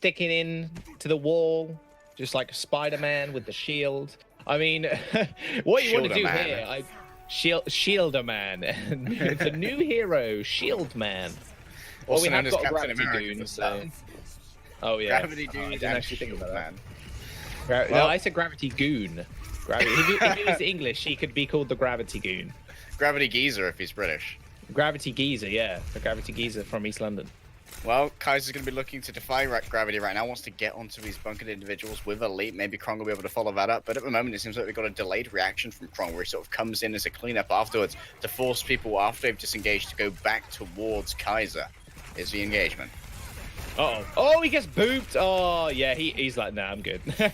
sticking in to the wall, just like Spider-Man with the shield. I mean, what you want to do here, Shielder Man. It's a new hero, Shield Man. Well, we have got a Gravity Goon, so... Oh, yeah. Gravity Goon. I didn't actually think about that. No, I said Gravity Goon. If he was English, he could be called the Gravity Goon. Gravity Geezer if he's British. Gravity Geezer, yeah. The Gravity Geezer from East London. Well, Kaiser's going to be looking to defy gravity right now. Wants to get onto these bunkered individuals with Elite. Maybe Krong will be able to follow that up. But at the moment, it seems like we've got a delayed reaction from Krong, where he sort of comes in as a cleanup afterwards to force people after they've disengaged to go back towards Kaiser. Is the engagement. Uh-oh. Oh, he gets booped. Oh, yeah, he's like, nah, I'm good. I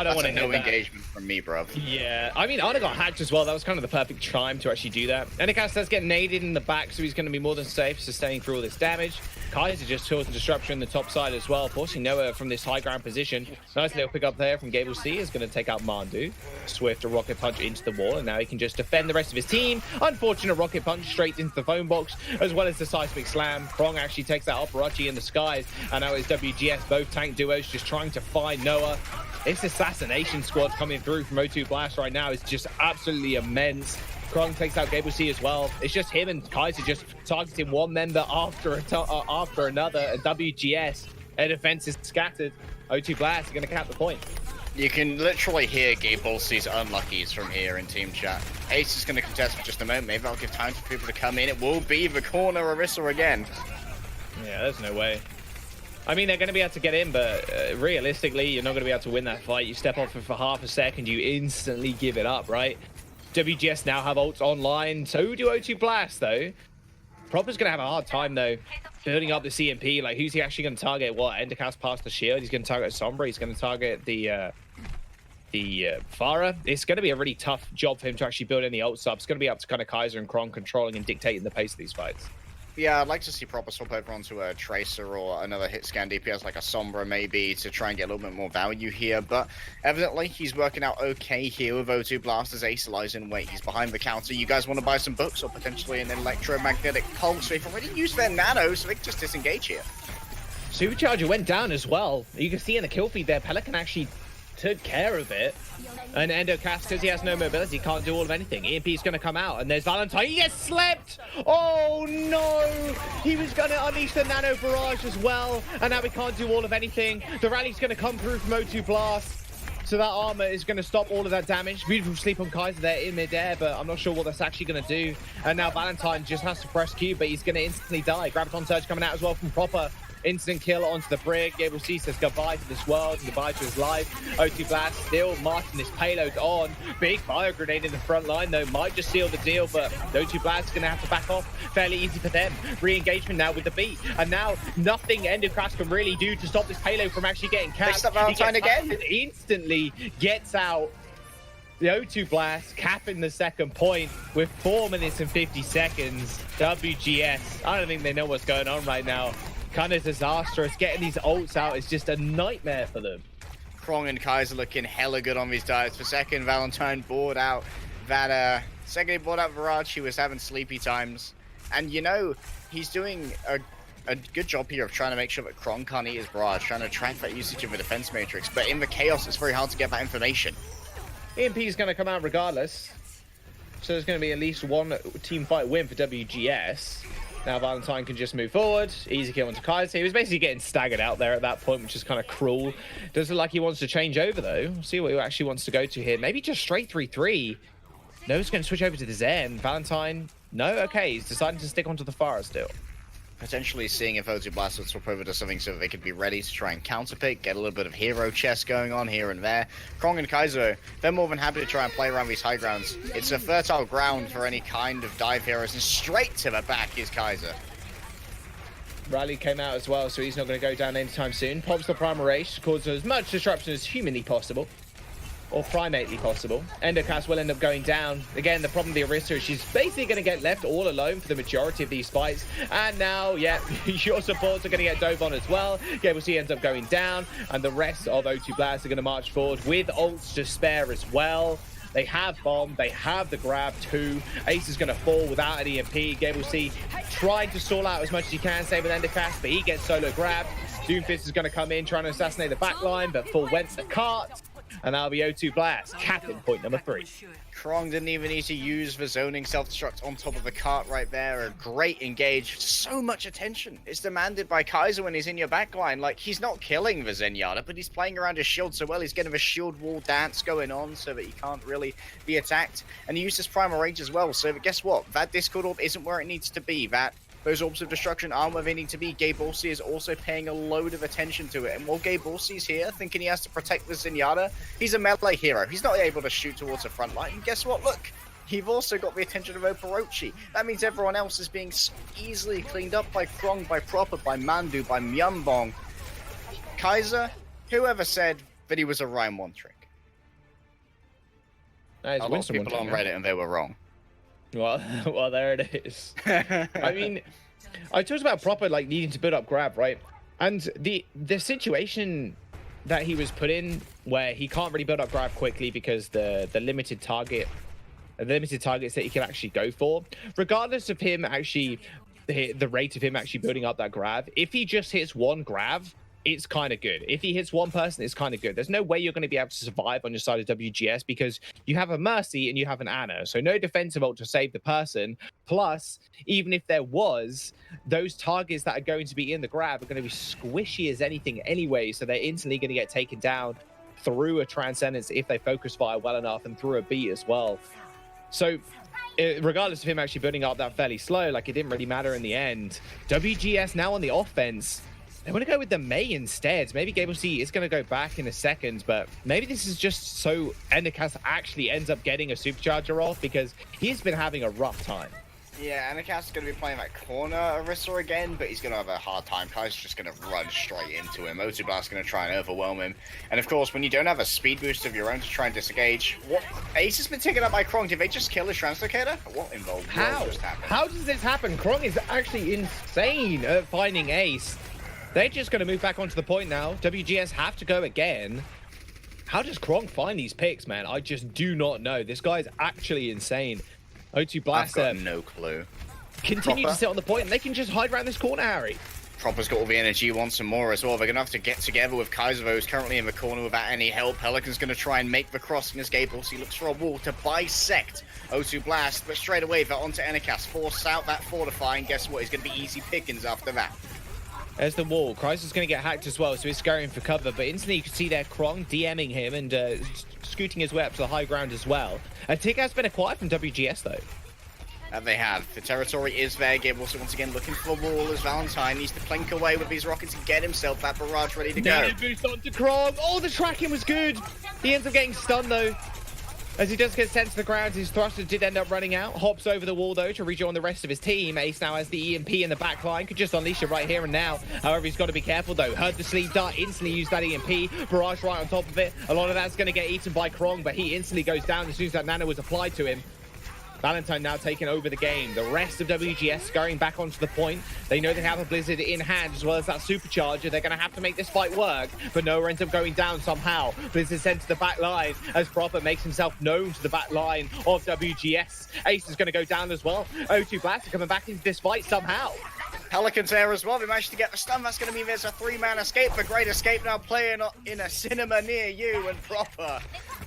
don't want to no engagement from me, bro. Yeah, I mean, Arda got hacked as well. That was kind of the perfect time to actually do that. Endercast does get naded in the back, so he's going to be more than safe, sustaining through all this damage. Kaiser just causing disruption in the top side as well, forcing Noah from this high ground position. Nice little pick up there from GableC is going to take out Mandu. Swift a rocket punch into the wall, and now he can just defend the rest of his team. Unfortunate rocket punch straight into the phone box, as well as the seismic slam. Krong actually takes that Operachi in the skies, and now it's WGS, both tank duos just trying to find Noah. This assassination squad coming through from O2 Blast right now is just absolutely immense. Krong takes out GableC as well. It's just him and Kaiser just targeting one member after another. And WGS, their defense is scattered. O2 Blast are going to cap the point. You can literally hear GableC's unluckies from here in team chat. Ace is going to contest for just a moment. Maybe I'll give time for people to come in. It will be the corner Orisa again. Yeah, there's no way. I mean, they're going to be able to get in, but realistically, you're not going to be able to win that fight. You step off it for half a second, you instantly give it up, right? WGS now have ults online. So do O2 Blast, though. Proper's going to have a hard time, though, building up the CMP. Like, who's he actually going to target? What? Endercast past the shield. He's going to target Sombra. He's going to target the Pharah. It's going to be a really tough job for him to actually build any ults up. It's going to be up to kind of Kaiser and Krong controlling and dictating the pace of these fights. Yeah, I'd like to see Proper swap over onto a Tracer or another hit scan DPS like a Sombra maybe to try and get a little bit more value here, but evidently he's working out okay here with O2 Blast as Ace lies in wait. He's behind the counter. You guys want to buy some books or potentially an electromagnetic pulse? They've already used their nano, so they can just disengage here. Supercharger went down as well. You can see in the kill feed there, Pelican actually took care of it. And Endocast, because he has no mobility, can't do all of anything. EMP's going to come out, and there's Valentine. He gets slept! Oh, no! He was going to unleash the Nano Barrage as well, and now we can't do all of anything. The rally's going to come through from O2 Blast, so that armor is going to stop all of that damage. Beautiful sleep on Kaiser there in midair, but I'm not sure what that's actually going to do. And now Valentine just has to press Q, but he's going to instantly die. Graviton Surge coming out as well from Proper. Instant kill onto the brig. GableC says goodbye to this world, goodbye to his life. O2 Blast still marching this payload on. Big fire grenade in the front line, though, might just seal the deal, but O2 Blast is going to have to back off. Fairly easy for them. Re-engagement now with the beat. And now nothing Endocrash can really do to stop this payload from actually getting capped. Valentine again. Instantly gets out. The O2 Blast capping the second point with 4 minutes and 50 seconds. WGS, I don't think they know what's going on right now. Kind of disastrous. Getting these ults out is just a nightmare for them. Krong and Kaiser looking hella good on these dives. For second, Valentine bored out that, second he bored out Viraj, he was having sleepy times. And you know, he's doing a good job here of trying to make sure that Krong can't eat his barrage, trying to track that usage of the defense matrix. But in the chaos, it's very hard to get that information. EMP is going to come out regardless. So there's going to be at least one team fight win for WGS. Now Valentine can just move forward. Easy kill onto Kaiser. He was basically getting staggered out there at that point, which is kind of cruel. Does look like he wants to change over, though. See what he actually wants to go to here. Maybe just straight 3-3. No, he's going to switch over to the Zen. Valentine, no? Okay, he's deciding to stick onto the Pharah still. Potentially seeing if O2 Blast would swap over to something so that they could be ready to try and counterpick, get a little bit of hero chess going on here and there. Krong and Kaiser, they're more than happy to try and play around these high grounds. It's a fertile ground for any kind of dive heroes, and straight to the back is Kaiser. Rally came out as well, so he's not going to go down anytime soon. Pops the Primal Race to cause as much disruption as humanly possible. Or primately possible. Endocast will end up going down. Again, the problem with the Orisa is she's basically going to get left all alone for the majority of these fights. And now, yeah, your supports are going to get dove on as well. GableC ends up going down. And the rest of O2 Blast are going to march forward with ults to spare as well. They have bomb, they have the grab too. Ace is going to fall without an EMP. GableC trying to stall out as much as he can, save with Endocast, but he gets solo grabbed. Doomfist is going to come in, trying to assassinate the backline, but full went the cart. And that'll be O2 Blast, capping point number 3. Krong didn't even need to use the zoning self-destruct on top of the cart right there. A great engage. So much attention is demanded by Kaiser when he's in your backline. Like, he's not killing the Zenyatta, but he's playing around his shield so well. He's getting a shield wall dance going on so that he can't really be attacked. And he uses Primal Rage as well. So guess what? That Discord Orb isn't where it needs to be. Those Orbs of Destruction aren't where they need to be. Gabe-Orsi is also paying a load of attention to it. And while Gabe-Orsi's here, thinking he has to protect the Zenyatta, he's a melee hero. He's not able to shoot towards the front line. And guess what? Look, you've also got the attention of Oporochi. That means everyone else is being easily cleaned up by Krong, by Proper, by Mandu, by Myunbong. Kaiser, whoever said that he was a Rhyme 1 trick? A lot of people on Reddit and they were wrong. Well, there it is. I mean, I talked about Proper like needing to build up grab, right? And the situation that he was put in, where he can't really build up grab quickly because the limited targets that he can actually go for, regardless of him actually the rate of him actually building up that grab. If he just hits one grab, it's kind of good. If he hits one person, it's kind of good. There's no way you're going to be able to survive on your side of WGS because you have a Mercy and you have an Ana. So no defensive ult to save the person. Plus, even if there was, those targets that are going to be in the grab are going to be squishy as anything anyway. So they're instantly going to get taken down through a Transcendence if they focus fire well enough and through a beat as well. So regardless of him actually building up that fairly slow, like it didn't really matter in the end. WGS now on the offense. They want to go with the Mei instead. Maybe Gabe-Orsi is going to go back in a second, but maybe this is just so Endercast actually ends up getting a supercharger off because he's been having a rough time. Yeah, Endercast is going to be playing that corner Orisa again, but he's going to have a hard time. Kai's just going to run straight into him. O2 Blast going to try and overwhelm him. And of course, when you don't have a speed boost of your own to try and disengage, what Ace has been taken up by Krong. Did they just kill his Translocator? What involved? How? How does this happen? Krong is actually insane at finding Ace. They're just going to move back onto the point now. WGS have to go again. How does Krong find these picks, man? I just do not know. This guy's actually insane. O2 Blast. I've got no clue. Continue to sit on the point, and they can just hide around this corner, Harry. Proper's got all the energy, wants some more as well. They're going to have to get together with Kaiser, who's currently in the corner without any help. Pelican's going to try and make the crossing as Gabe-Orsi looks for a wall to bisect O2 Blast, but straight away they're onto Endercast. Force out that Fortify, and guess what? He's going to be easy pickings after that. There's the wall. Kaiser's going to get hacked as well, so he's scurrying for cover. But instantly you can see there Krong DMing him and scooting his way up to the high ground as well. A tick has been acquired from WGS, though. They have. The territory is there. Gabe also once again looking for a wall as Valentine needs to plink away with these rockets and get himself that barrage ready to go. Boost onto Krong. Oh, the tracking was good. He ends up getting stunned, though. As he does get sent to the ground, his thrusters did end up running out. Hops over the wall, though, to rejoin the rest of his team. Ace now has the EMP in the back line. Could just unleash it right here and now. However, he's got to be careful, though. Heard the sleep dart, instantly used that EMP. Barrage right on top of it. A lot of that's going to get eaten by Krong, but he instantly goes down as soon as that nano was applied to him. Valentine now taking over the game. The rest of WGS scurrying back onto the point. They know they have a Blizzard in hand as well as that supercharger. They're going to have to make this fight work, but Noah ends up going down somehow. Blizzard sent to the back line as Proper makes himself known to the back line of WGS. Ace is going to go down as well. O2 Blast are coming back into this fight somehow. Pelican's there as well. They managed to get the stun. That's going to mean there's a 3-man escape. The Great Escape now playing in a cinema near you and Proper.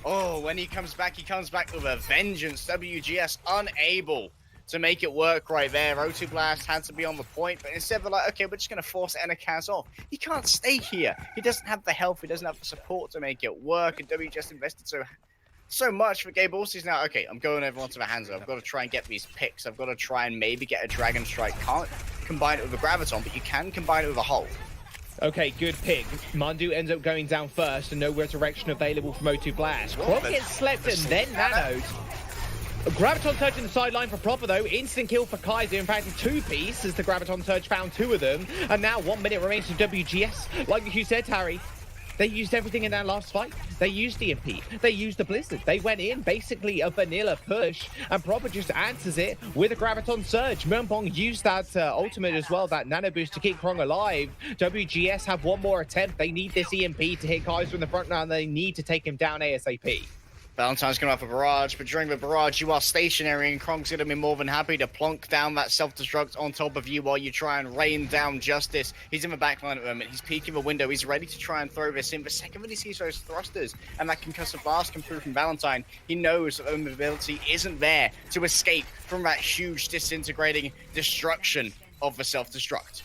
Oh, when he comes back with a vengeance. WGS unable to make it work right there. O2 Blast had to be on the point, but instead they're like, okay, we're just going to force Endercast off. He can't stay here. He doesn't have the health. He doesn't have the support to make it work, and WGS invested so much for Gabe-Orsi's now. Okay, I'm going over onto the Hamzah. I've got to try and get these picks. I've got to try and maybe get a Dragon Strike. Can't combine it with a Graviton, but you can combine it with a Hulk. Okay, good pick. Mandu ends up going down first and no resurrection available from O2 Blast. Krong gets slept and then nanoed. Graviton Surge in the sideline for Proper, though. Instant kill for Kaiser. In fact, a two-piece as the Graviton Surge found 2 of them. And now 1 minute remains to WGS. Like you said, Harry, they used everything in that last fight. They used the EMP. They used the Blizzard. They went in, basically a vanilla push, and Proper just answers it with a Graviton Surge. Myunbong used that ultimate as well, that nano boost to keep Krong alive. WGS have one more attempt. They need this EMP to hit Kaiser in the front now, and they need to take him down ASAP. Valentine's going to have a barrage, but during the barrage, you are stationary, and Krong's going to be more than happy to plonk down that self-destruct on top of you while you try and rain down justice. He's in the backline at the moment. He's peeking the window. He's ready to try and throw this in. The second that he sees those thrusters and that concussive blast come through from Valentine, he knows that the mobility isn't there to escape from that huge disintegrating destruction of the self-destruct.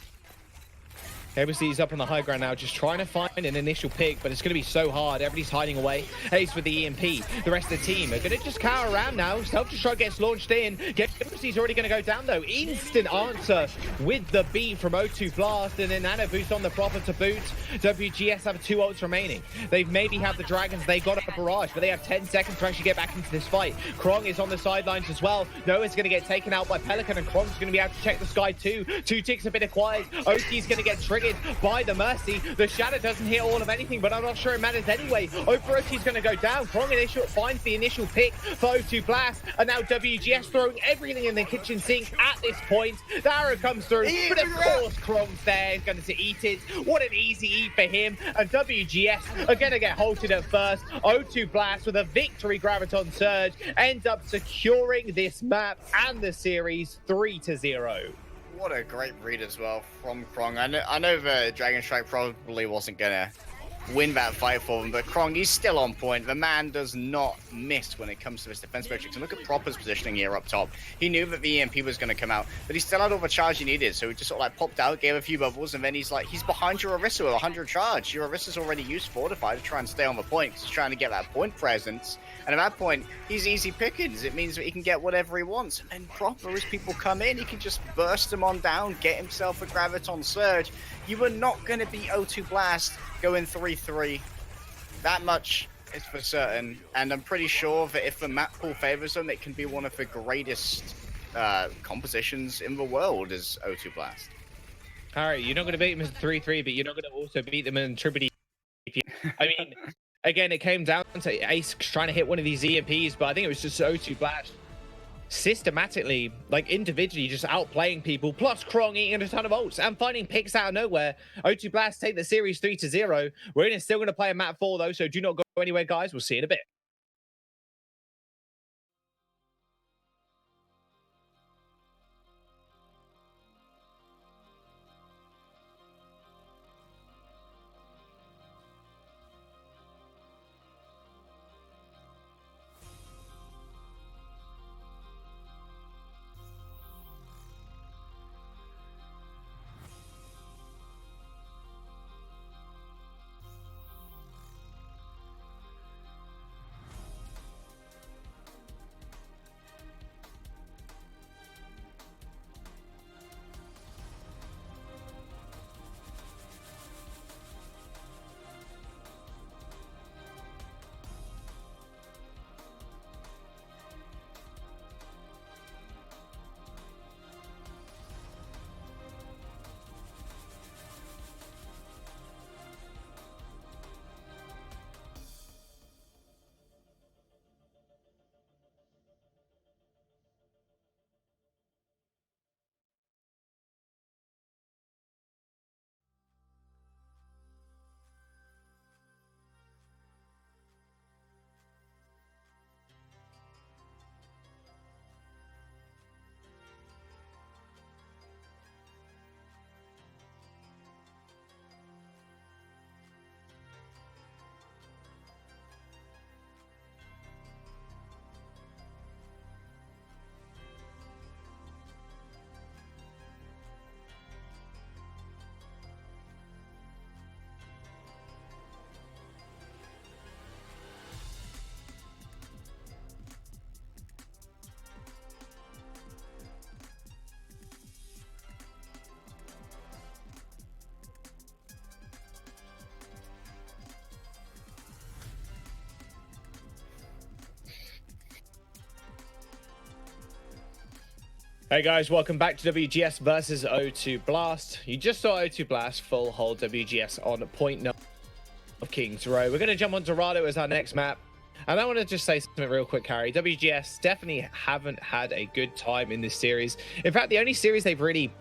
OWC is up on the high ground now, just trying to find an initial pick, but it's going to be so hard. Everybody's hiding away. Ace with the EMP. The rest of the team are going to just cower around now. Self-destruct gets launched in. OWC's already going to go down, though. Instant answer with the beat from O2 Blast, and then nano boost on the proper to boot. WGS have 2 ults remaining. They've maybe had the Dragons. They got a barrage, but they have 10 seconds to actually get back into this fight. Krong is on the sidelines as well. Noah's going to get taken out by Pelican, and Krong's going to be able to check the sky too. 2 ticks have been acquired. OT's going to get triggered by the Mercy. The Shadow doesn't hit all of anything, but I'm not sure it matters anyway. OT's going to go down. Krong initial finds the initial pick for O2 Blast, and now WGS throwing everything in the kitchen sink at this point. The arrow comes through, but of course Krong's there. He's going to eat it. What an easy eat for him, and WGS are going to get halted at first. O2 Blast with a victory Graviton Surge ends up securing this map and the series 3-0. What a great read as well from Krong. I know the Dragon Strike probably wasn't going to win that fight for him, but Krong, he's still on point. The man does not miss when it comes to his defense metrics. And look at Proper's positioning here up top. He knew that the EMP was going to come out, but he still had all the charge he needed. So he just sort of like popped out, gave a few bubbles, and then he's behind your Orisa with 100 charge. Your Orisa's already used Fortify to try and stay on the point because he's trying to get that point presence. And at that point, he's easy pickings. It means that he can get whatever he wants. And Proper, as people come in, he can just burst them on down, get himself a Graviton Surge. You are not going to beat O2 Blast going 3-3. That much is for certain. And I'm pretty sure that if the map pool favors them, it can be one of the greatest compositions in the world as O2 Blast. All right, you're not going to beat them as 3-3, but you're not going to also beat them in triple. I mean, again, it came down to Ace trying to hit one of these EMPs, but I think it was just O2 Blast systematically, like individually, just outplaying people, plus Krong eating a ton of ults and finding picks out of nowhere. O2 Blast take the series 3-0. We're still going to play a map 4 though, so do not go anywhere, guys. We'll see you in a bit. Hey guys, welcome back to WGS versus O2 Blast. You just saw O2 Blast full hold WGS on point no of King's Row. We're going to jump on Dorado as our next map. And I want to just say something real quick, Harry. WGS definitely haven't had a good time in this series. In fact, the only series they've really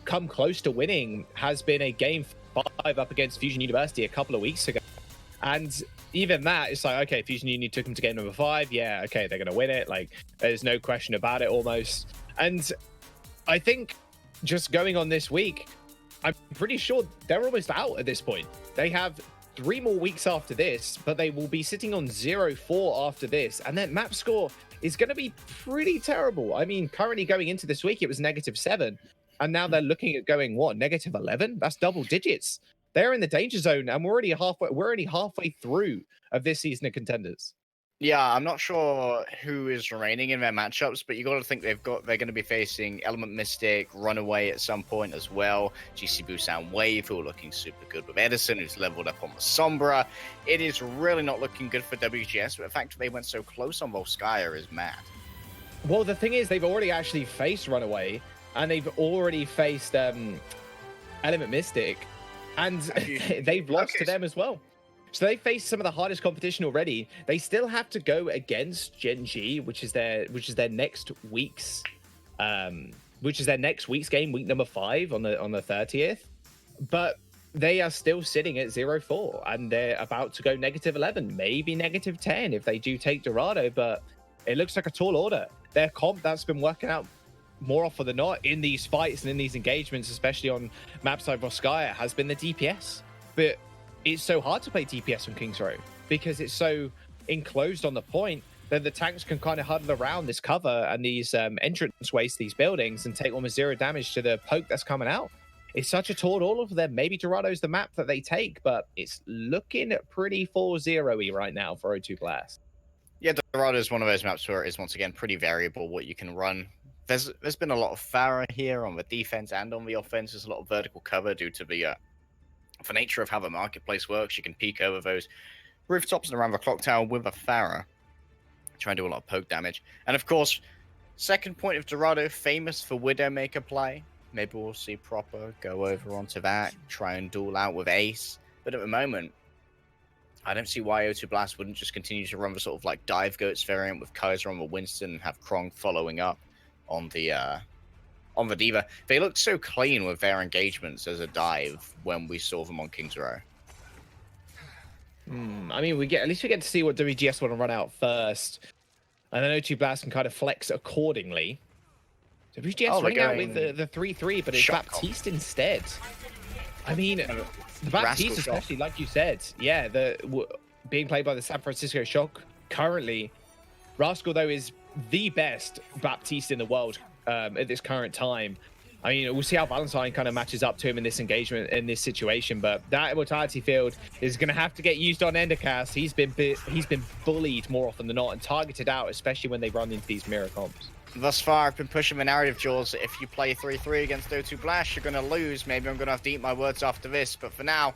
come close to winning has been a Game 5 up against Fusion University a couple of weeks ago. And even that, it's like, okay, Fusion Union took them to game number 5. Yeah, okay, they're going to win it. Like, there's no question about it almost. And I think just going on this week, I'm pretty sure they're almost out at this point. They have 3 more weeks after this, but they will be sitting on 0-4 after this. And their map score is going to be pretty terrible. I mean, currently going into this week, it was -7. And now they're looking at going, what, -11? That's double digits. They're in the danger zone, and we're already halfway through of this season of Contenders. Yeah, I'm not sure who is remaining in their matchups, but you got to think they're going to be facing Element Mystic, Runaway at some point as well, GC Busan Wave, who are looking super good with Edison, who's leveled up on the Sombra. It is really not looking good for WGS, but the fact that they went so close on Volskaya is mad. Well, the thing is, they've already actually faced Runaway, and they've already faced Element Mystic, and they've lost to them as well. So they faced some of the hardest competition already. They still have to go against Gen G, which is their next week's game, week number 5 on the 30th. But they are still sitting at 0-4, and they're about to go -11, maybe -10 if they do take Dorado. But it looks like a tall order. Their comp that's been working out more often than not in these fights and in these engagements, especially on maps like Volskaya, has been the DPS. But it's so hard to play DPS from King's Row because it's so enclosed on the point that the tanks can kind of huddle around this cover and these entrance ways to these buildings and take almost 0 damage to the poke that's coming out. It's such a tall order for them. Maybe Dorado's the map that they take, but it's looking pretty 4-0-y right now for O2 Blast. Yeah, Dorado is one of those maps where it is once again pretty variable what you can run. There's been a lot of Farah here on the defense and on the offense. There's a lot of vertical cover due to the nature of how the marketplace works. You can peek over those rooftops and around the clock tower with a Farah, try and do a lot of poke damage. And of course, second point of Dorado, famous for Widowmaker play. Maybe we'll see Proper go over onto that, try and duel out with Ace. But at the moment, I don't see why O2 Blast wouldn't just continue to run the sort of like Dive Goats variant with Kaiser on the Winston and have Krong following up on the Diva. They looked so clean with their engagements as a dive when we saw them on King's Row. I mean, at least we get to see what WGS want to run out first, and then O2 Blast can kind of flex accordingly. WGS running out with the 3-3, but it's Baptiste instead. I mean, the Baptiste, especially like you said, yeah, being played by the San Francisco Shock currently. Rascal though is the best Baptiste in the world at this current time. I mean, we'll see how Valentine kind of matches up to him in this engagement, in this situation, but that immortality field is going to have to get used on Endercast. He's been bullied more often than not and targeted out, especially when they run into these mirror comps. Thus far, I've been pushing the narrative, Jaws. If you play 3-3 against O2 Blast, you're going to lose. Maybe I'm going to have to eat my words after this, but for now,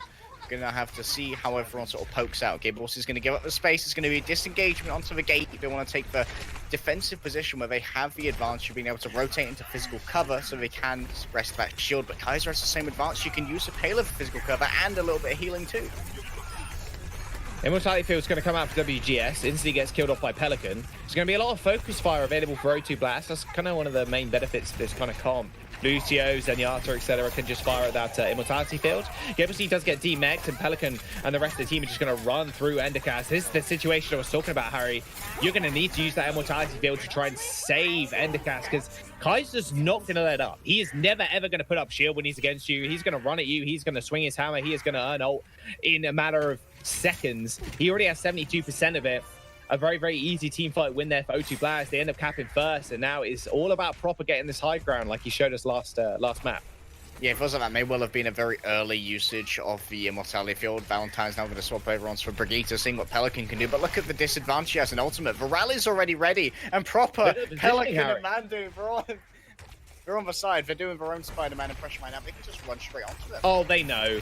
going to have to see how everyone sort of pokes out. Gibbs is going to give up the space. It's going to be a disengagement onto the gate. They want to take the defensive position where they have the advantage of being able to rotate into physical cover so they can rest that shield. But Kaiser has the same advantage. You can use the payload for physical cover and a little bit of healing too. Immortality Field's going to come out for WGS. Instantly gets killed off by Pelican. There's going to be a lot of focus fire available for O2 Blast. That's kind of one of the main benefits of this kind of comp. Lucio, Zenyatta, etc. can just fire at that Immortality Field. Gibbs does get demech'd, and Pelican and the rest of the team are just going to run through Endercast. This is the situation I was talking about, Harry. You're going to need to use that Immortality Field to try and save Endercast, because Kaiser's not going to let up. He is never, ever going to put up shield when he's against you. He's going to run at you. He's going to swing his hammer. He is going to earn ult in a matter of seconds. He already has 72% of it. A very, very easy team fight win there for O2 Blast. They end up capping first, and now it's all about Proper getting this high ground like he showed us last map. Yeah, it feels like that may well have been a very early usage of the Immortality Field. Valentine's now going to swap over onto Brigitte, seeing what Pelican can do. But look at the disadvantage as an ultimate. Virali's already ready, and Proper, Pelican, and Mandu, they're on the side. They're doing their own Spider-Man and pressure mine now. They can just run straight onto them. Oh, they know.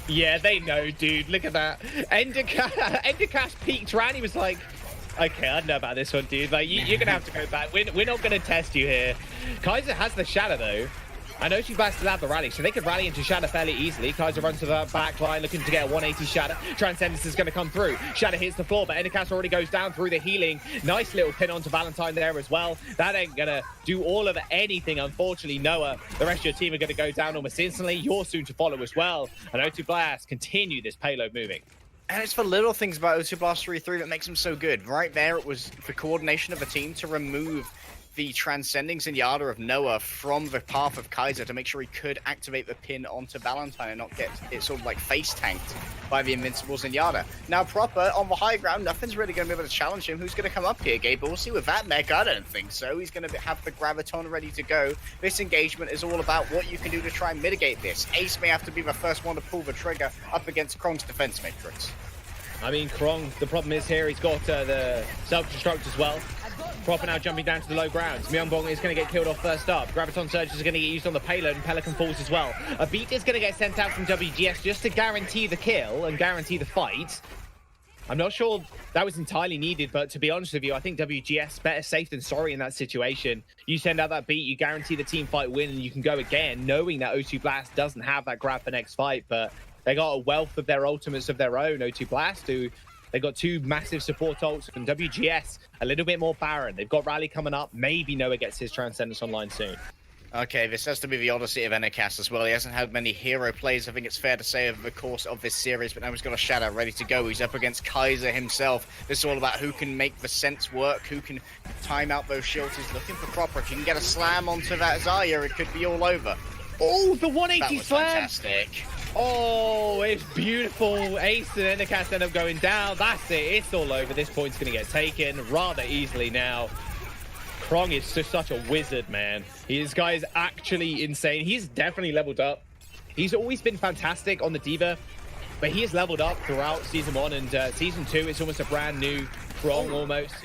Yeah, they know, dude. Look at that. Endercast peeked around. He was like, okay, I don't know about this one, dude. Like, you're going to have to go back. We're not going to test you here. Kaiser has the Shadow, though. I know she's blasted out the rally, so they could rally into Shadow fairly easily. Kaiser runs to the back line, looking to get a 180 Shadow. Transcendence is going to come through. Shadow hits the floor, but Endercast already goes down through the healing. Nice little pin onto Valentine there as well. That ain't going to do all of anything, unfortunately. Noah, the rest of your team are going to go down almost instantly. You're soon to follow as well. And O2 Blast continue this payload moving. And it's the little things about O2 Blast 3-3 that makes him so good. Right there, it was the coordination of a team to remove the Transcending Zenyatta of Noah from the path of Kaiser to make sure he could activate the pin onto Valentine and not get it sort of like face tanked by the invincible Zenyatta. Now Proper on the high ground, nothing's really going to be able to challenge him. Who's going to come up here? Gabe Orsi with that mech? I don't think so. He's going to have the Graviton ready to go. This engagement is all about what you can do to try and mitigate this. Ace may have to be the first one to pull the trigger up against Krong's defense matrix. I mean, Krong, the problem is here, he's got the self-destruct as well. Proper now jumping down to the low grounds. Myeongbong is going to get killed off first up. Graviton Surge is going to get used on the payload, and Pelican falls as well. A beat is going to get sent out from WGS just to guarantee the kill and guarantee the fight. I'm not sure that was entirely needed, but to be honest with you, I think WGS better safe than sorry in that situation. You send out that beat, you guarantee the team fight win, and you can go again, knowing that O2 Blast doesn't have that grab for next fight, but they got a wealth of their ultimates of their own. O2 Blast, who they got two massive support ults, and WGS a little bit more barren. They've got Rally coming up. Maybe Noah gets his Transcendence online soon. Okay, this has to be the odyssey of Enercast as well. He hasn't had many hero plays, I think it's fair to say, over the course of this series, but now he's got a Shadow ready to go. He's up against Kaiser himself. This is all about who can make the sense work, who can time out those shields. He's looking for Proper. If he can get a slam onto that Zarya, it could be all over. Oh, the 180 that was slam! Fantastic. Oh, it's beautiful. Ace and Enercast end up going down. That's it. It's all over. This point's going to get taken rather easily now. Krong is just such a wizard, man. This guy is actually insane. He's definitely leveled up. He's always been fantastic on the D.Va, but he has leveled up throughout Season 1 and Season 2. It's almost a brand new Krong almost.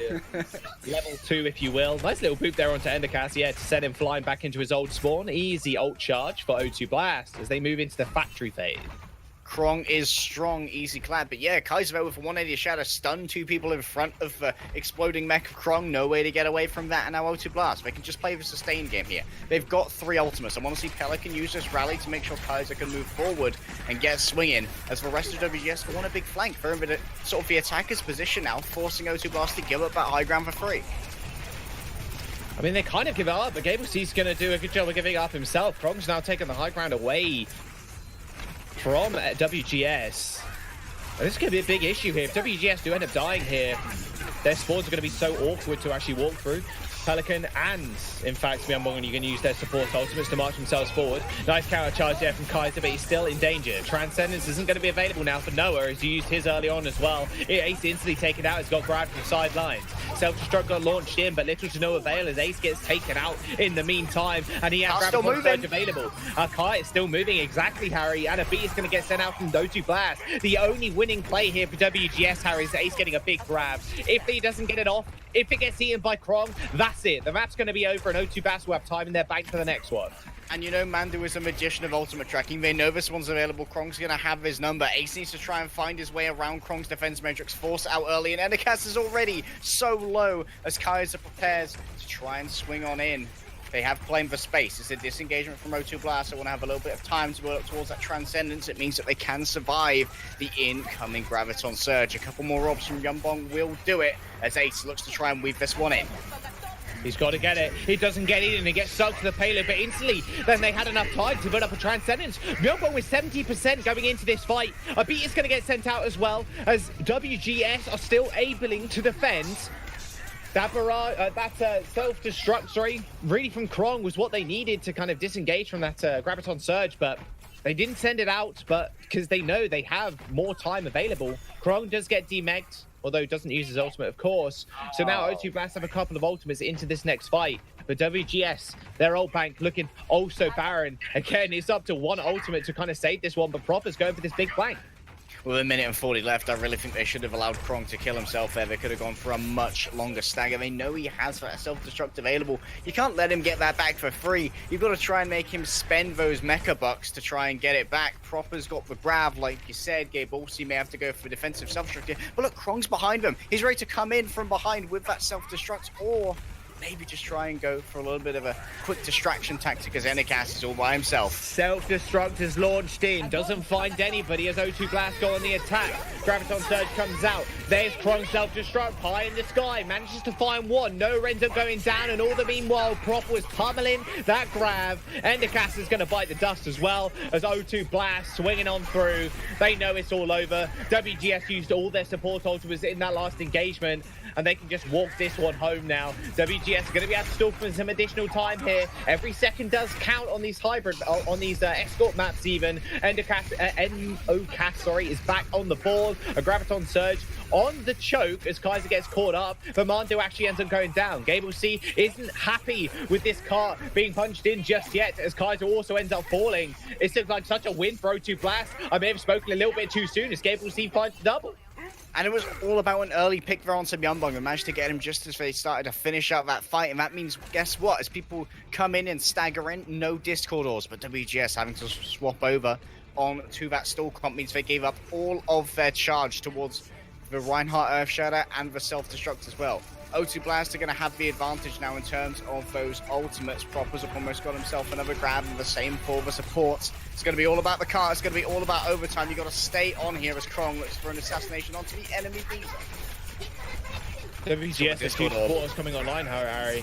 Level 2, if you will. Nice little boop there onto Enercast, yeah, to send him flying back into his old spawn. Easy ult charge for O2 Blast as they move into the factory phase. Krong is strong, easy clad, but yeah, Kaiser with 180 Shadow stunned two people in front of the exploding mech of Krong. No way to get away from that, and now O2 Blast. They can just play the sustain game here. They've got 3 ultimates. I want to see Pelican use this rally to make sure Kaiser can move forward and get swinging, as the rest of WGS want a big flank. They're in the, sort of the attacker's position now, forcing O2 Blast to give up that high ground for free. I mean, they kind of give up, but GableC's going to do a good job of giving up himself. Krong's now taking the high ground away from WGS. This is going to be a big issue here. If WGS do end up dying here, their spawns are going to be so awkward to actually walk through. Pelican and, in fact, Myeongbong are going to use their support ultimates to march themselves forward. Nice counter charge there from Kaiser, but he's still in danger. Transcendence isn't going to be available now for Noah, as he used his early on as well. Ace instantly taken out, has got grabbed from the sidelines. Self-destruct got launched in, but little to no avail as Ace gets taken out in the meantime, and he has grab surge available. Kai is still moving, exactly, Harry, and a beat is going to get sent out from O2 Blast. The only winning play here for WGS, Harry, is Ace getting a big grab. If he doesn't get it off, if it gets eaten by Krong, that's it. The map's going to be over, and O2 Blast will have time in their bank for the next one. And you know, Mandu is a magician of ultimate tracking. They know this one's available. Krong's going to have his number. Ace needs to try and find his way around Krong's defense matrix, force it out early, and Enercast is already so low as Kaiser prepares to try and swing on in. They have claimed for space. It's a disengagement from O2 Blast. They want to have a little bit of time to work towards that Transcendence. It means that they can survive the incoming Graviton Surge. A couple more robs from Myeongbong will do it as Ace looks to try and weave this one in. He's got to get it. He doesn't get it, and he gets sucked to the payload, but instantly, then they had enough time to build up a Transcendence. Myeongbong with 70% going into this fight. A beat is going to get sent out as well, as WGS are still able to defend. That self-destruct, sorry, really from Krong was what they needed to kind of disengage from that Graviton Surge, but they didn't send it out, but because they know they have more time available. Krong does get demegged, although doesn't use his ultimate, of course. So now O2 Blast have a couple of ultimates into this next fight. But WGS, their ult bank looking also barren. Again, it's up to one ultimate to kind of save this one, but Proper's going for this big flank. With 1:40 left, I really think they should have allowed Krong to kill himself there. They could have gone for a much longer stagger. They know he has that self-destruct available. You can't let him get that back for free. You've got to try and make him spend those mecha bucks to try and get it back. Proper's got the grab, like you said. Gabe Orsi may have to go for defensive self-destruct here. But look, Krong's behind him. He's ready to come in from behind with that self-destruct, or maybe just try and go for a little bit of a quick distraction tactic as Enicast is all by himself. Self-destruct is launched in, doesn't find anybody as O2 Blast go on the attack. Graviton Surge comes out. There's Krong self-destruct high in the sky, manages to find one. No ends up going down, and all the meanwhile, Prop was pummeling that grab. Endicast is going to bite the dust as well as O2 Blast swinging on through. They know it's all over. WGS used all their support ultimates in that last engagement, and they can just walk this one home now. WGS is going to be able to stall for some additional time here. Every second does count on these hybrid, on these escort maps even. NOCAS, sorry, is back on the board. A Graviton Surge on the choke as Kaiser gets caught up, but Mandu actually ends up going down. Gable C isn't happy with this cart being punched in just yet as Kaiser also ends up falling. It looks like such a win for O2 Blast. I may have spoken a little bit too soon as Gable C finds the double. And it was all about an early pick there onto Myunbong and managed to get him just as they started to finish out that fight. And that means, guess what? As people come in and stagger in, no Discord ores, but WGS having to swap over onto that stall comp means they gave up all of their charge towards the Reinhardt Earthshatter and the self-destruct as well. O2 Blast are going to have the advantage now in terms of those ultimates. Propper's have almost got himself another grab, and the same for the supports. It's going to be all about the cart. It's going to be all about overtime. You've got to stay on here as Krong looks for an assassination onto the enemy Visa. WGS, the two supporters coming online, Harry.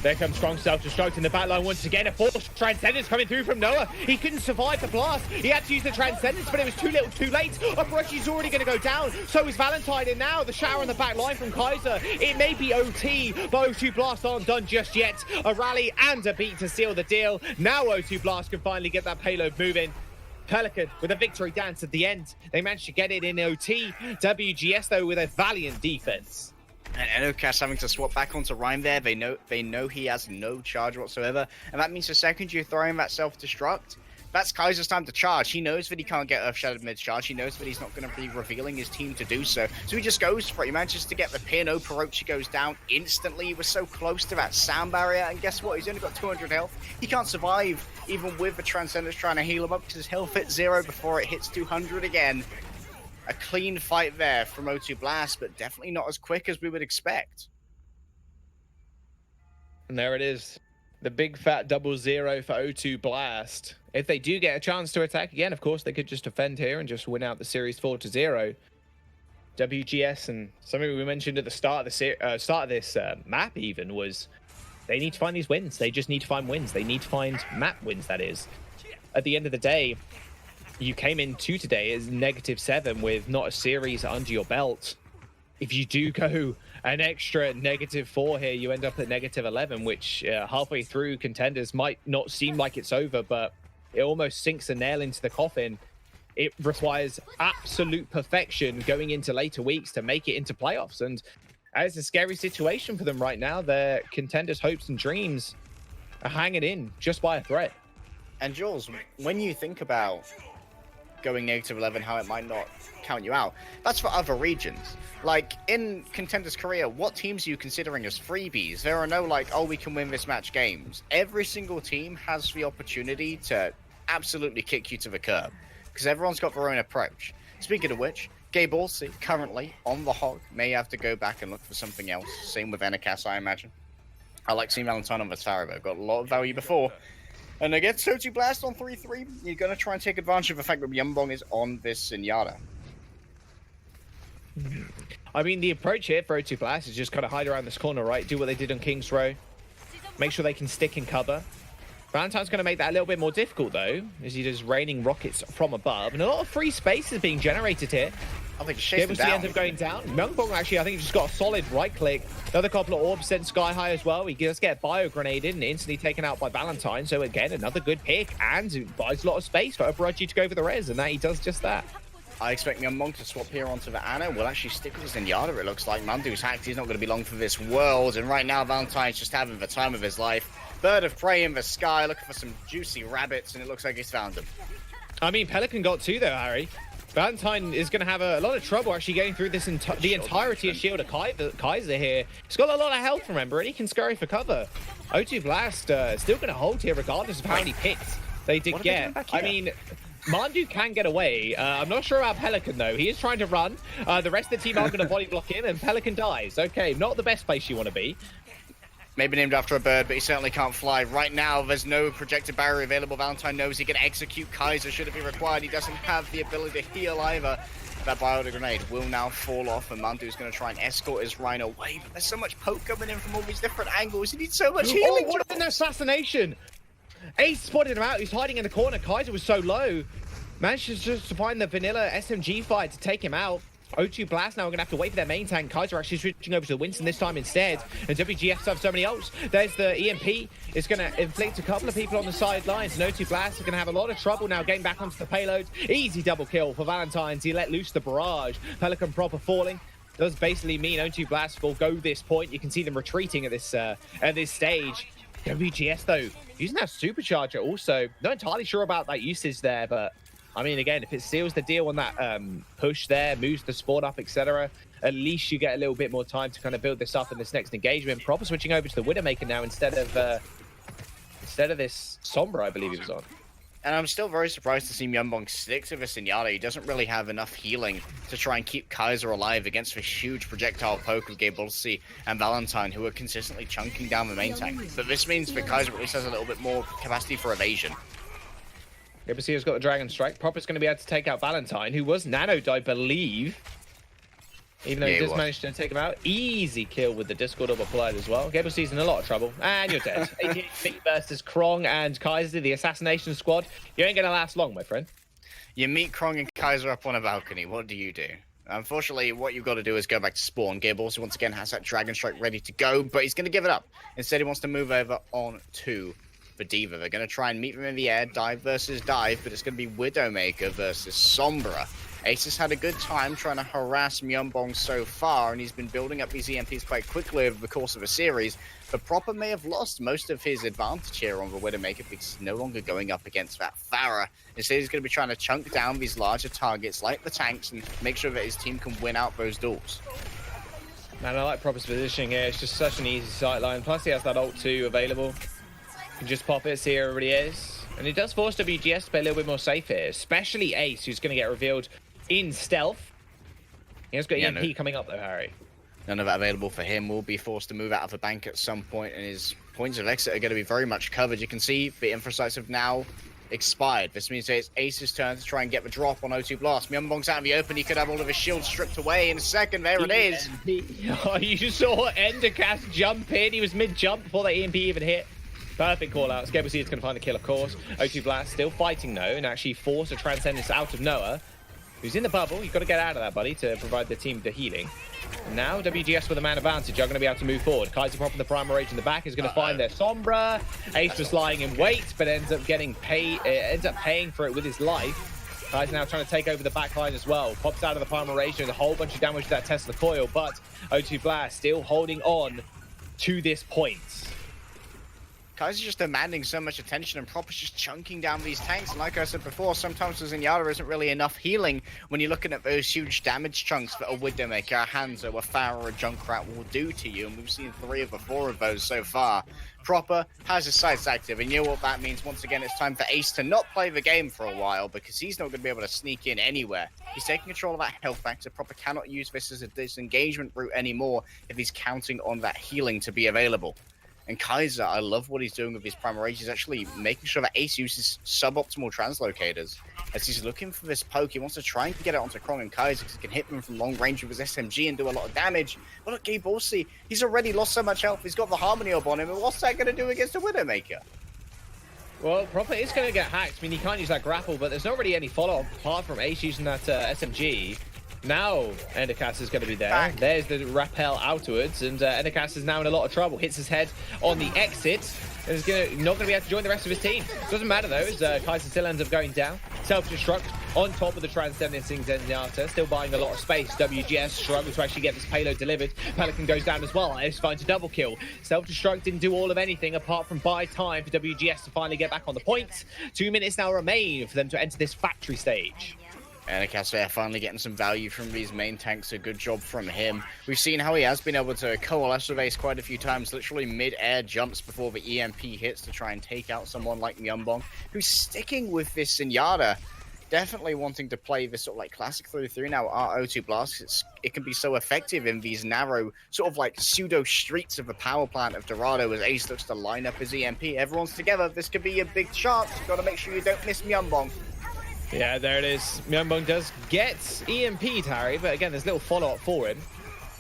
There comes Strong self-destruct in the backline once again. A forced Transcendence coming through from Noah. He couldn't survive the blast. He had to use the Transcendence, but it was too little, too late. Operachi's already going to go down. So is Valentine, and now the shower on the back line from Kaiser. It may be OT, but O2 Blast aren't done just yet. A rally and a beat to seal the deal. Now O2 Blast can finally get that payload moving. Pelican with a victory dance at the end. They managed to get it in OT. WGS, though, with a valiant defense. And NOCAS having to swap back onto Rhyme there. They know he has no charge whatsoever. And that means the second you throw in that self-destruct, that's Kaiser's time to charge. He knows that he can't get Earth-Shattered mid-charge. He knows that he's not going to be revealing his team to do so. So he just goes for it. He manages to get the pin. Oporochi goes down instantly. He was so close to that sound barrier. And guess what? He's only got 200 health. He can't survive even with the Transcendence trying to heal him up because his health hits 0 before it hits 200 again. A clean fight there from O2 Blast, but definitely not as quick as we would expect. And there it is. The big fat 0-0 for O2 Blast. If they do get a chance to attack again, of course, they could just defend here and just win out the series 4-0. WGS, and something we mentioned at the start of this map even, was they need to find these wins. They just need to find wins. They need to find map wins, that is. At the end of the day, you came into today as -7 with not a series under your belt. If you do go an extra -4 here, you end up at -11, which halfway through Contenders might not seem like it's over, but it almost sinks a nail into the coffin. It requires absolute perfection going into later weeks to make it into playoffs, and it's a scary situation for them right now. Their Contenders' hopes and dreams are hanging in just by a thread. And Jules, when you think about going -11, how it might not count you out, that's for other regions. Like in Contenders Korea, what teams are you considering as freebies? There are no like, oh, we can win this match games. Every single team has the opportunity to absolutely kick you to the curb because everyone's got their own approach. Speaking of which, Gabe also currently on the hog may have to go back and look for something else. Same with Enicast, I imagine. I like seeing Valentine on the Tara, but got a lot of value before. And against O2 Blast on 3-3, you're going to try and take advantage of the fact that Myunbong is on this Zenyatta. I mean, the approach here for O2 Blast is just kind of hide around this corner, right? Do what they did on King's Row. Make sure they can stick in cover. Valentine's going to make that a little bit more difficult, though, as he does raining rockets from above. And a lot of free space is being generated here. I think he ends up going down. Myunbong actually, I think, just got a solid right click. Another couple of orbs sent sky high as well. He does get bio grenaded and instantly taken out by Valentine. So again, another good pick, and it buys a lot of space for Operachi to go for the res, and that he does just that. I expect Myunbong to swap here onto the Ana. We'll actually stick with Zenyatta, it looks like. Mandu's hacked. He's not going to be long for this world. And right now, Valentine's just having the time of his life. Bird of prey in the sky, looking for some juicy rabbits, and it looks like he's found them. I mean, Pelican got 2 though, Harry. Valentine is going to have a lot of trouble actually getting through this the entirety of Shield of Kaiser here. He's got a lot of health, remember, and he can scurry for cover. O2 Blast still going to hold here regardless of how many picks they did get. I mean, Mandu can get away. I'm not sure about Pelican, though. He is trying to run. The rest of the team are going to body block him, and Pelican dies. Okay, not the best place you want to be. Maybe named after a bird, but he certainly can't fly. Right now, there's no projected barrier available. Valentine knows he can execute Kaiser should it be required. He doesn't have the ability to heal either. That biota grenade will now fall off, and Mandu's going to try and escort his Rhino away. But there's so much poke coming in from all these different angles. He needs so much healing. Oh, what an assassination! Ace spotted him out. He's hiding in the corner. Kaiser was so low. Managed just to find the vanilla SMG fight to take him out. O2 Blast now are going to have to wait for their main tank. Kaiser actually switching over to the Winston this time instead. And WGF have so many ults. There's the EMP. It's going to inflict a couple of people on the sidelines. And O2 Blast is going to have a lot of trouble now getting back onto the payload. Easy double kill for Valentine's. He let loose the barrage. Pelican proper falling. Does basically mean O2 Blast will go this point. You can see them retreating at this stage. WGS though, using that supercharger also. Not entirely sure about that usage there, but I mean, again, if it seals the deal on that push there, moves the spawn up, etc., at least you get a little bit more time to kind of build this up in this next engagement. Proper switching over to the Widowmaker now instead of this Sombra, I believe he was on. And I'm still very surprised to see Myeonbong stick to this Zenyatta. He doesn't really have enough healing to try and keep Kaiser alive against this huge projectile poke of Gabolsi and Valentine, who are consistently chunking down the main tank. But this means that Kaiser at least has a little bit more capacity for evasion. Gabolsi's got the Dragon Strike. Proper's going to be able to take out Valentine, who was nanoed, I believe. Even though he does manage to take him out. Easy kill with the Discord of Pollitt as well. Gabolsi's in a lot of trouble. And you're dead. 88 feet versus Krong and Kaiser, the assassination squad. You ain't going to last long, my friend. You meet Krong and Kaiser up on a balcony. What do? Unfortunately, what you've got to do is go back to spawn. Gabolsi once again has that Dragon Strike ready to go, but he's going to give it up. Instead, he wants to move over on to the D.Va. They're going to try and meet them in the air, dive versus dive, but it's going to be Widowmaker versus Sombra. Ace has had a good time trying to harass Myeonbong so far, and he's been building up these EMPs quite quickly over the course of a series. But Proper may have lost most of his advantage here on the Widowmaker because he's no longer going up against that Pharah. Instead, he's going to be trying to chunk down these larger targets like the tanks and make sure that his team can win out those duels. Man, I like Proper's positioning here. It's just such an easy sightline. Plus, he has that ult 2 available. Can just pop it, see where everybody is. And it does force WGS to play a little bit more safe here, especially Ace, who's going to get revealed in stealth. He has got EMP coming up though, Harry. None of that available for him. Will be forced to move out of the bank at some point, and his points of exit are going to be very much covered. You can see the infrasites have now expired. This means that it's Ace's turn to try and get the drop on O2 Blast. Myeonbong's out in the open. He could have all of his shields stripped away in a second. There it is. Oh, you saw Endercast jump in. He was mid-jump before that EMP even hit. Perfect call out. Gabolsi is going to find the kill, of course. O2 Blast still fighting though, and actually force a Transcendence out of Noah, who's in the bubble. You've got to get out of that, buddy, to provide the team the healing. And now WGS with a man advantage are going to be able to move forward. Kaiser propping the Primal Rage in the back is going to find their Sombra. Ace was lying in wait, but ends up getting paying for it with his life. Kaiser now trying to take over the back line as well. Pops out of the Primal Rage, doing a whole bunch of damage to that Tesla coil, but O2 Blast still holding on to this point. Kaiser's just demanding so much attention, and Proper's just chunking down these tanks. And like I said before, sometimes the Zenyatta isn't really enough healing when you're looking at those huge damage chunks that a Widowmaker, a Hamzah, a Pharah, a Junkrat will do to you. And we've seen 3 of the 4 of those so far. Proper has his sights active, and you know what that means. Once again, it's time for Ace to not play the game for a while because he's not going to be able to sneak in anywhere. He's taking control of that health factor. Proper cannot use this as a disengagement route anymore if he's counting on that healing to be available. And Kaiser, I love what he's doing with his Primal Rage. He's actually making sure that Ace uses suboptimal translocators. As he's looking for this poke, he wants to try and get it onto Krong and Kaiser because he can hit them from long range with his SMG and do a lot of damage. But look, Gabolsi, he's already lost so much health. He's got the Harmony Orb on him, and what's that going to do against a Widowmaker? Well, Proper is going to get hacked. I mean, he can't use that grapple, but there's not really any follow-up apart from Ace using that SMG. Now Endercast is going to be there. There's the rappel outwards, and Endercast is now in a lot of trouble. Hits his head on the exit, and is not going to be able to join the rest of his team. Doesn't matter though, as Kaiser still ends up going down. Self-destruct on top of the Transcendencing Zenyatta, still buying a lot of space. WGS struggles to actually get this payload delivered. Pelican goes down as well. Ace finds a double kill. Self-destruct didn't do all of anything apart from buy time for WGS to finally get back on the point. 2 minutes now remain for them to enter this factory stage. And Akasphere finally getting some value from these main tanks. A good job from him. We've seen how he has been able to coalesce with Ace quite a few times, literally mid-air jumps before the EMP hits to try and take out someone like Myeonbong, who's sticking with this Zenyatta. definitely wanting to play this sort of like classic 3-3 now. Our O2 Blast, it can be so effective in these narrow sort of like pseudo streets of the power plant of Dorado as Ace looks to line up his EMP. Everyone's together. This could be a big chance. Got to make sure you don't miss Myeonbong. Yeah, there it is. Myeonbong does get EMP'd, Harry, but again, there's little follow-up for him.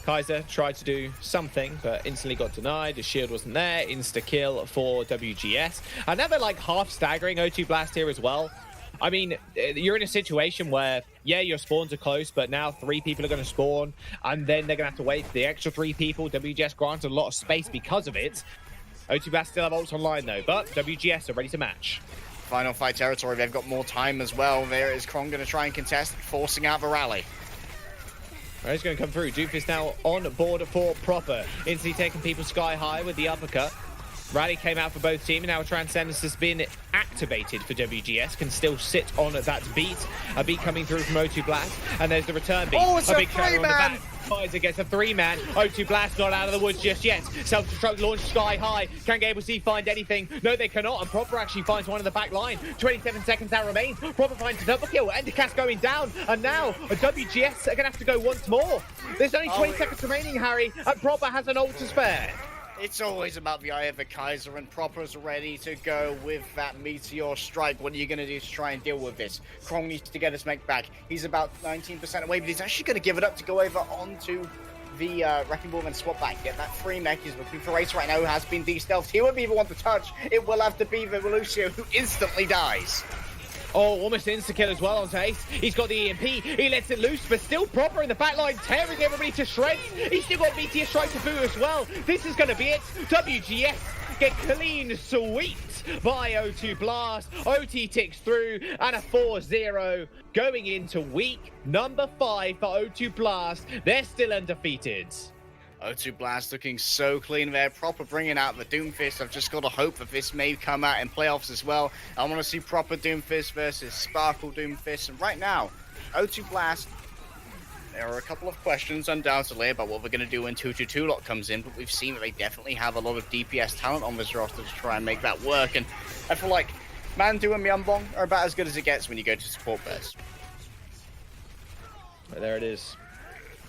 Kaiser tried to do something, but instantly got denied. His shield wasn't there. Insta-kill for WGS. Another, like, half-staggering O2 Blast here as well. I mean, you're in a situation where, yeah, your spawns are close, but now 3 people are going to spawn, and then they're going to have to wait for the extra 3 people. WGS granted a lot of space because of it. O2 Blast still have ults online, though, but WGS are ready to match. Final fight territory. They've got more time as well. There is Krong going to try and contest, forcing out the rally. He's going to come through. Doomfist now on board for Proper. Instantly taking people sky high with the uppercut. Rally came out for both teams. Now Transcendence has been activated for WGS. Can still sit on that beat. A beat coming through from O2 Blast. And there's the return beat. Oh, it's a big shadow on the three-man! back. Kaiser gets a 3-man. O2 Blast not out of the woods just yet. Self-destruct launched sky high. Can GableC find anything? No, they cannot. And Proper actually finds one in the back line. 27 seconds that remains. Proper finds a double kill. Endercast going down. And now a WGS are going to have to go once more. There's only 20 seconds remaining, Harry. And Proper has an ult to spare. It's always about the eye of the Kaiser, and Proper's ready to go with that Meteor Strike. What are you going to do to try and deal with this? Krong needs to get his mech back. He's about 19% away, but he's actually going to give it up to go over onto the Wrecking Ball and swap back. Get that free mech. He's looking for Ace right now, who has been de-stealthed. He won't be the one to touch. It will have to be the Lucio, who instantly dies. Oh, almost insta-kill as well on Ace. He's got the EMP. He lets it loose, but still Proper in the back line, tearing everybody to shreds. He's still got Meteor Strike to boot as well. This is going to be it. WGS get clean swept by O2 Blast. OT ticks through, and a 4-0 going into week number 5 for O2 Blast. They're still undefeated. O2 Blast looking so clean there. Proper bringing out the Doomfist. I've just got to hope that this may come out in playoffs as well. I want to see Proper Doomfist versus Sparkle Doomfist. And right now, O2 Blast, there are a couple of questions undoubtedly about what we're going to do when 2-2-2 lot comes in, but we've seen that they definitely have a lot of DPS talent on this roster to try and make that work. And I feel like Mandu and Myeonbong are about as good as it gets when you go to support pairs. There it is.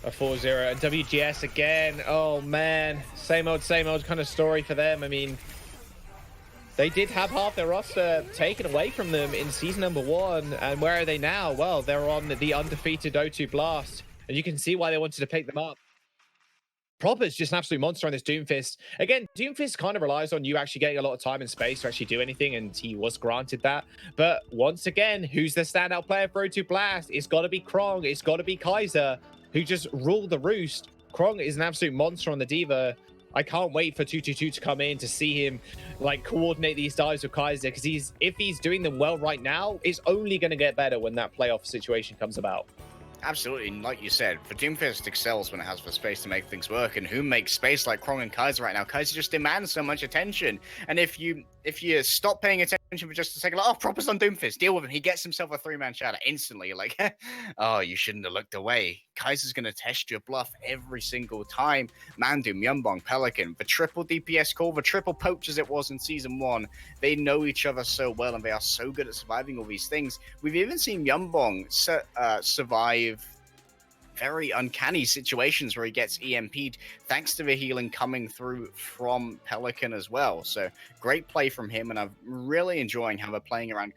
A 4-0 and WGS again. Oh man, same old kind of story for them. I mean, they did have half their roster taken away from them in season number 1, and where are they now? Well, they're on the undefeated O2 Blast, and you can see why they wanted to pick them up. Proper's just an absolute monster on this Doomfist. Again, Doomfist kind of relies on you actually getting a lot of time and space to actually do anything, and he was granted that. But once again, who's the standout player for O2 Blast? It's got to be Krong. It's got to be Kaiser, who just ruled the roost. Krong is an absolute monster on the Diva. I can't wait for 2-2-2 to come in to see him like coordinate these dives with Kaiser, because if he's doing them well right now, it's only going to get better when that playoff situation comes about. Absolutely, and like you said, the Doomfist excels when it has the space to make things work, and who makes space like Krong and Kaiser right now? Kaiser just demands so much attention, and if you stop paying attention for just a second, like, oh, Proper's on Doomfist, deal with him. He gets himself a 3-man shatter instantly. You're like, oh, you shouldn't have looked away. Kaiser's going to test your bluff every single time. Mandu, Myeonbong, Pelican, the triple DPS call, the triple poach as it was in Season 1. They know each other so well, and they are so good at surviving all these things. We've even seen Myeonbong survive very uncanny situations where he gets EMP'd thanks to the healing coming through from Pelican as well. So great play from him, and I'm really enjoying how they're playing around